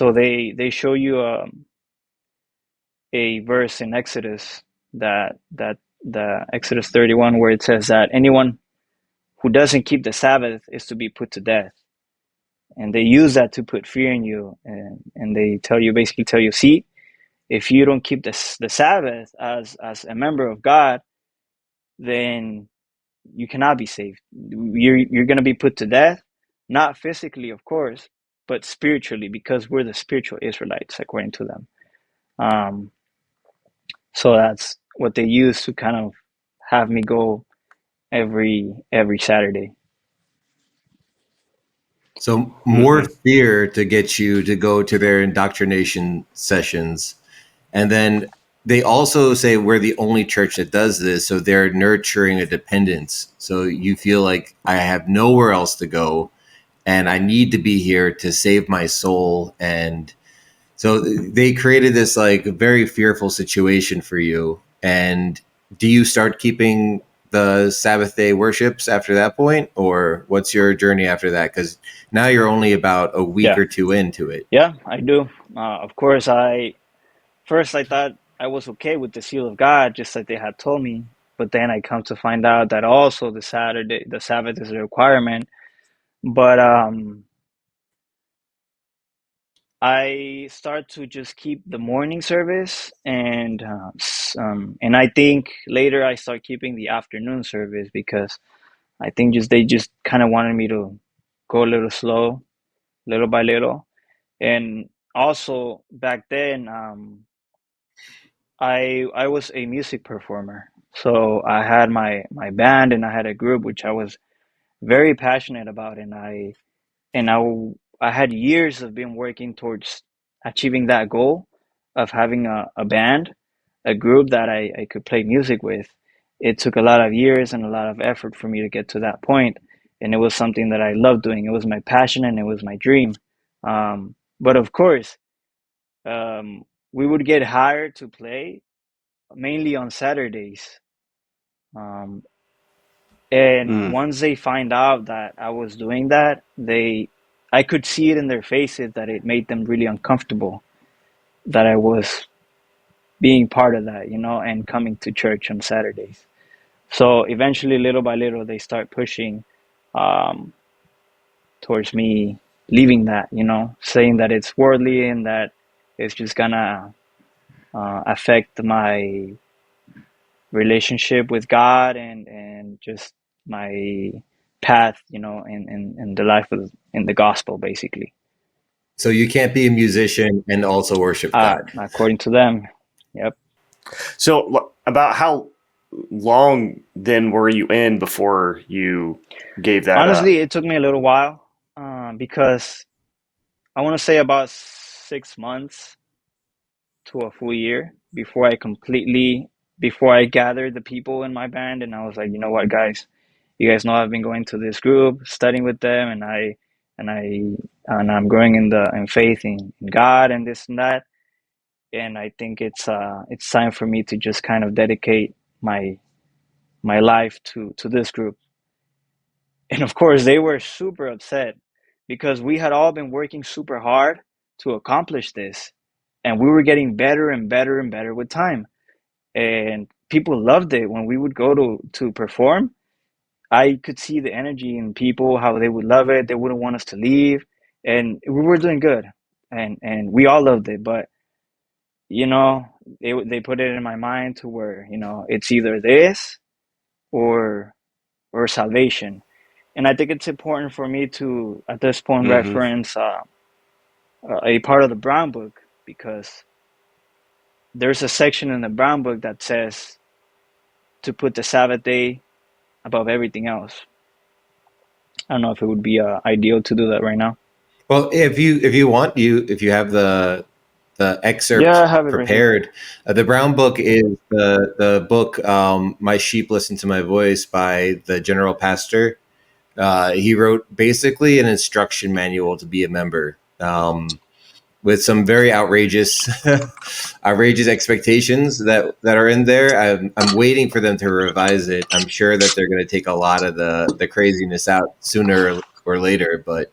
So they show you a verse in Exodus, that the Exodus 31, where it says that anyone who doesn't keep the Sabbath is to be put to death. And they use that to put fear in you, and they basically tell you, see, if you don't keep the Sabbath as a member of God, then you cannot be saved. You're going to be put to death, not physically, of course, but spiritually, because we're the spiritual Israelites, according to them. So that's what they use to kind of have me go every Saturday. So more fear to get you to go to their indoctrination sessions. And then they also say we're the only church that does this. So they're nurturing a dependence. So you feel like I have nowhere else to go and I need to be here to save my soul. And so they created this like very fearful situation for you. And do you start keeping the Sabbath day worships after that point, or what's your journey after that? Because now you're only about a week or two into it. Yeah, I do. Of course, first I thought I was okay with the seal of God, just like they had told me. But then I come to find out that also the Sabbath is a requirement. But I start to just keep the morning service, and I think later I start keeping the afternoon service, because I think they just kind of wanted me to go a little slow, little by little. And also back then, I was a music performer, so I had my band, and I had a group which I was very passionate about, and I had years of been working towards achieving that goal of having a band, a group that I could play music with. It took a lot of years and a lot of effort for me to get to that point, and it was something that I loved doing. It was my passion and it was my dream. But of course, we would get hired to play mainly on Saturdays. Um, and once they find out that I was doing that, I could see it in their faces that it made them really uncomfortable that I was being part of that, and coming to church on Saturdays. So eventually, little by little, they start pushing um, towards me leaving that, saying that it's worldly and that it's just gonna affect my relationship with God, and just my path, in the life in the gospel, basically. So you can't be a musician and also worship God. According to them, yep. So about how long then were you in before you gave that Honestly, up? it took me a little while, because I want to say about 6 months to a full year before I gathered the people in my band, and I was like, you know what, guys, you guys know I've been going to this group, studying with them, and I'm growing in faith in God and this and that, and I think it's time for me to just kind of dedicate my life to this group. And of course, they were super upset, because we had all been working super hard to accomplish this, and we were getting better and better and better with time. And people loved it when we would go to perform. I could see the energy in people, how they would love it. They wouldn't want us to leave, and we were doing good, and we all loved it. But they put it in my mind to where it's either this or salvation. And I think it's important for me to, at this point, reference a part of the Brown Book, because there's a section in the Brown Book that says to put the Sabbath day above everything else. I don't know if it would be ideal to do that right now. Well, if you want, if you have the excerpt Yeah, I have it right here. prepared, the Brown Book is the book "My Sheep Listen to My Voice" by the General Pastor. He wrote basically an instruction manual to be a member, with some very outrageous expectations that are in there. I'm waiting for them to revise it. I'm sure that they're going to take a lot of the craziness out sooner or later, but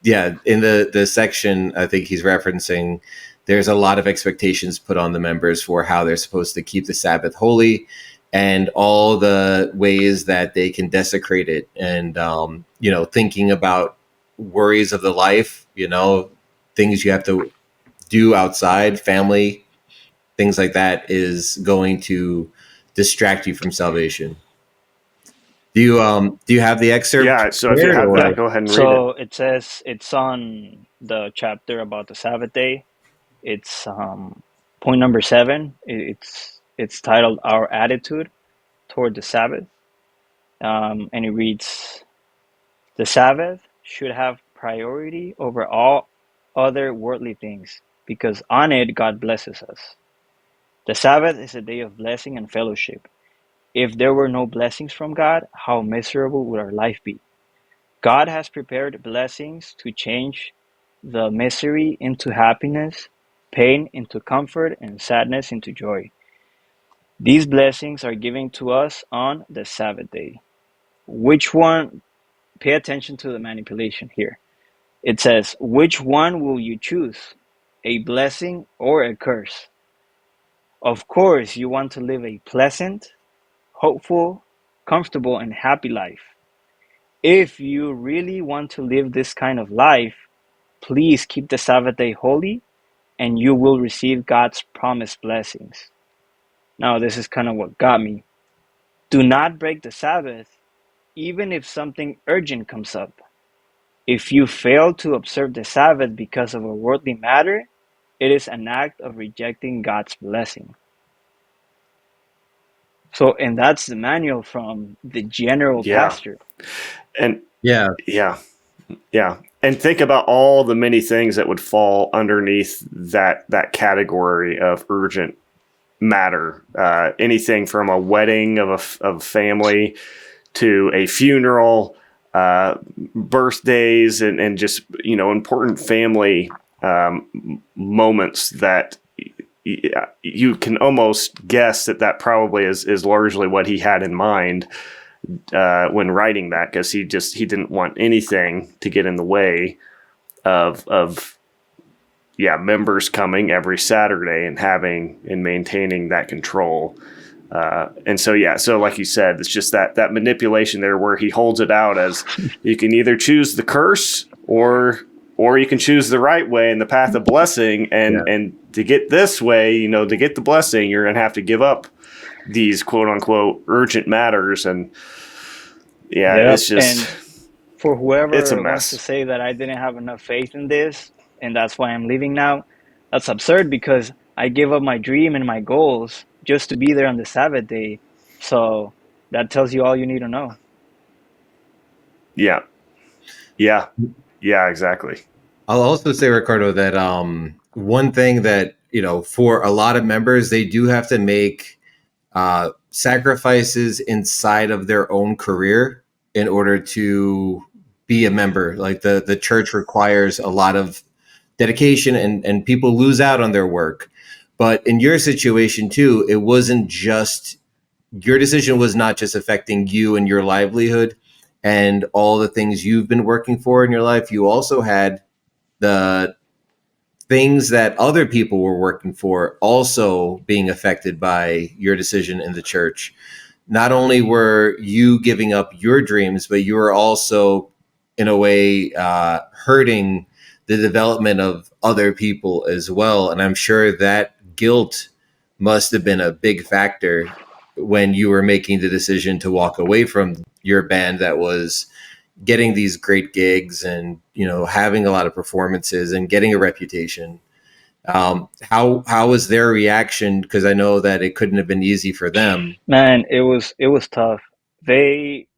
yeah, in the section I think he's referencing, there's a lot of expectations put on the members for how they're supposed to keep the Sabbath holy, and all the ways that they can desecrate it, and thinking about worries of the life, things you have to do outside, family, things like that, is going to distract you from salvation. Do you have the excerpt Yeah. So if you prepared, have that, Yep. or? go ahead and read it. So it says it's on the chapter about the Sabbath day. It's point number 7. It's titled "Our Attitude Toward the Sabbath," and it reads, "The Sabbath should have priority over all other worldly things, because on it God blesses us. The Sabbath is a day of blessing and fellowship. If there were no blessings from God, how miserable would our life be? God has prepared blessings to change the misery into happiness, pain into comfort, and sadness into joy. These blessings are given to us on the Sabbath day. Which one, pay attention to the manipulation here. It says, which one will you choose? A blessing or a curse? Of course, you want to live a pleasant, hopeful, comfortable, and happy life. If you really want to live this kind of life, please keep the Sabbath day holy, and you will receive God's promised blessings. Now, this is kind of what got me. Do not break the Sabbath, even if something urgent comes up. If you fail to observe the Sabbath because of a worldly matter, it is an act of rejecting God's blessing. So, and that's the manual from the general Yeah. pastor. And Yeah. yeah, yeah. And think about all the many things that would fall underneath that category of urgent matter. Anything from a wedding of family to a funeral, birthdays, and just important family moments that you can almost guess that probably is largely what he had in mind when writing that, because he didn't want anything to get in the way of members coming every Saturday and having and maintaining that control. And so, so like you said, it's just that manipulation there where he holds it out as you can either choose the curse or you can choose the right way and the path of blessing. Yeah. And to get this way, to get the blessing, you're going to have to give up these quote unquote urgent matters. And yeah, Yep. it's just, And for it's a whoever wants to mess. say that I didn't have enough faith in this and that's why I'm leaving now, that's absurd because I gave up my dream and my goals just to be there on the Sabbath day. So that tells you all you need to know. Yeah. Yeah. Yeah, exactly. I'll also say, Ricardo, that one thing that, for a lot of members, they do have to make sacrifices inside of their own career in order to be a member. Like the church requires a lot of dedication, and people lose out on their work. But in your situation too, it wasn't just, your decision was not just affecting you and your livelihood and all the things you've been working for in your life. You also had the things that other people were working for also being affected by your decision in the church. Not only were you giving up your dreams, but you were also, in a way, hurting the development of other people as well. And I'm sure that guilt must have been a big factor when you were making the decision to walk away from your band that was getting these great gigs and having a lot of performances and getting a reputation. How was their reaction? Because I know that it couldn't have been easy for them. Man, it was tough. They,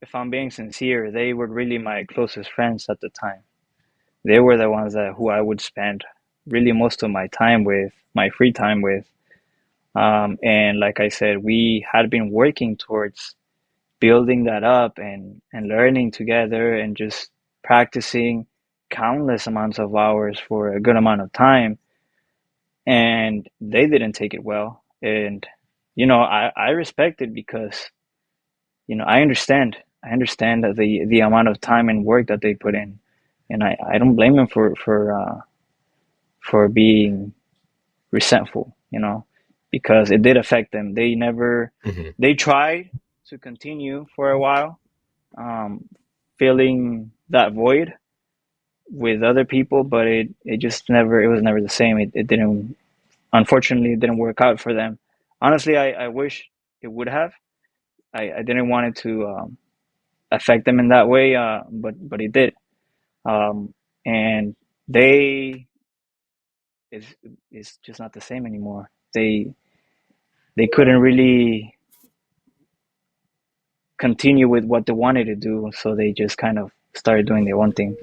if I'm being sincere, they were really my closest friends at the time. They were the ones that who I would spend really most of my time with, my free time with. And like I said, we had been working towards building that up and learning together and just practicing countless amounts of hours for a good amount of time. And they didn't take it well. And, I respect it because, I understand. I understand that the amount of time and work that they put in. and I don't blame them for being resentful, because it did affect them. They tried to continue for a while, filling that void with other people, but it was never the same. It didn't, unfortunately, it didn't work out for them. Honestly, I wish it would have. I didn't want it to affect them in that way, but it did. And they it's just not the same anymore. They couldn't really continue with what they wanted to do, so they just kind of started doing their own thing.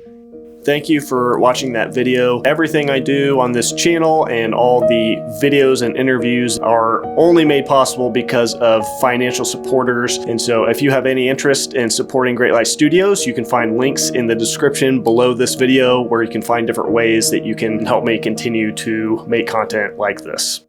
Thank you for watching that video. Everything I do on this channel and all the videos and interviews are only made possible because of financial supporters. And so if you have any interest in supporting Great Light Studios, you can find links in the description below this video where you can find different ways that you can help me continue to make content like this.